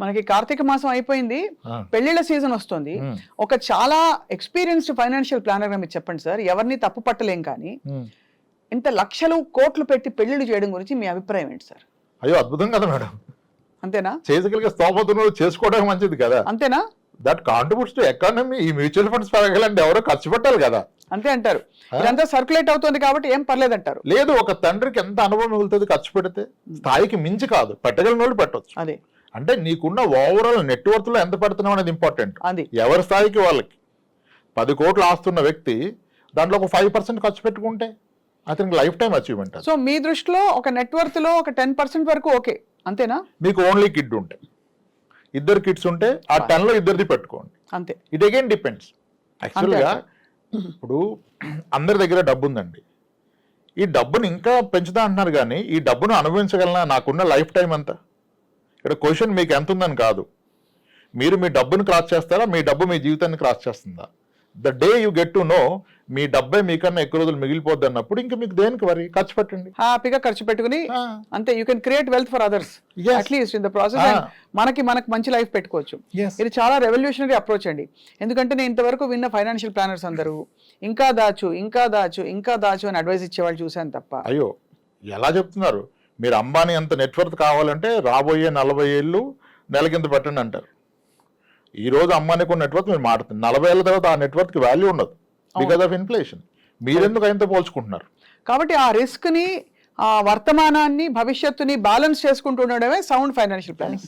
మనకి కార్తీక మాసం అయిపోయింది, పెళ్లిళ్ళ సీజన్ వస్తుంది. ఒక చాలా ఎక్స్పీరియన్స్డ్ ఫైనాన్షియల్ ప్లానర్ గా మీరు చెప్పండి సార్, ఎవరిని తప్పు పట్టలేం, కానీ ఇంత లక్షలు కోట్లు పెట్టి పెళ్లిళ్ళు చేయడం గురించి మీ అభిప్రాయం ఏంటి సార్? అయ్యో అద్భుతం కదా మేడం, అంతేనా? చేయగలిగే స్తోమతను చేసుకోవడం మంచిది కదా, అంతేనా? That contributes to economy. ఈ మ్యూచువల్ ఫండ్స్ పెరగాలంటే ఎవరో ఖర్చు పెట్టాలి కదా. అంతే అంటారు. ఇదంతా సర్క్యులేట్ అవుతుంది కాబట్టి ఏం పర్లేదు అంటారు. లేదు, ఒక తండ్రికి ఎంత అనుభవం మిగులుతుంది ఖర్చు పెడితే, స్థాయికి మించి కాదు, పెట్టగలిగిన వాళ్ళు పెట్టవచ్చు. అదే, అంటే నీకున్న ఓవరాల్ నెట్వర్క్ లో ఎంత పెడుతున్నావు అనేది ఇంపార్టెంట్. అది ఎవరి స్థాయికి వాళ్ళకి. 10 కోట్లు ఆస్తున్న వ్యక్తి దాంట్లో ఒక 5% ఖర్చు పెట్టుకుంటే అతనికి లైఫ్ టైం అచీవ్మెంట్. సో మీ దృష్టిలో ఒక నెట్వర్త్ లో ఒక 10% వరకు ఓకే, అంతేనా? మీకు ఓన్లీ కిడ్ ఉంటే, 2 కిడ్స్ ఉంటే ఆ 10 లో 2ది పెట్టుకోండి, అంతే. It again depends. యాక్చువల్గా ఇప్పుడు అందరి దగ్గర డబ్బు ఉందండి, ఈ డబ్బుని ఇంకా పెంచుతా అంటున్నారు, కానీ ఈ డబ్బును అనుభవించగలనా, నాకున్న లైఫ్ టైం అంతా. ఇక్కడ క్వశ్చన్ మీకు ఎంత ఉందని కాదు, మీరు మీ డబ్బుని క్రాస్ చేస్తారా, మీ డబ్బు మీ జీవితాన్ని క్రాస్ చేస్తుందా. The day you get to know మీ డబ్బే మీకన్నా ఎక్కువ రోజులు మిగిలిపోద్ది అన్నప్పుడు ఇంకా మీకు దేనికి వరి, ఖర్చు పెట్టండి, హ్యాపీగా ఖర్చు పెట్టుకుని అంతే. You can create wealth for others at least in the process. మనకి మంచి లైఫ్ పెట్టుకోవచ్చు. ఇది చాలా రెవల్యూషనరీ అప్రోచ్ అండి. ఎందుకంటే నేను ఇంతవరకు విన్న ఫైనాన్షియల్ ప్లానర్స్ అందరూ ఇంకా దాచు ఇంకా దాచు ఇంకా దాచు అని అడ్వైస్ ఇచ్చేవాళ్ళు చూశాను తప్ప. అయ్యో ఎలా చెప్తున్నారు మీరు, అంబానీ అంత నెట్వర్క్ కావాలంటే రాబోయే 40 ఏళ్ళు నెల కింద పెట్టండి అంటారు. ఈ రోజు అంబానీకి ఉన్న నెట్వర్క్ మీరు మాట్లాడుతుంది, 40 ఏళ్ళ తర్వాత ఆ నెట్వర్క్ వాల్యూ ఉండదు బికాస్ ఆఫ్ ఇన్ఫ్లేషన్. మీరెందుకు ఆయనతో పోల్చుకుంటున్నారు? కాబట్టి ఆ రిస్క్ ని, ఆ వర్తమానాన్ని, భవిష్యత్తుని బ్యాలెన్స్ చేసుకుంటూ ఉండడమే సౌండ్ ఫైనాన్షియల్ ప్లానింగ్.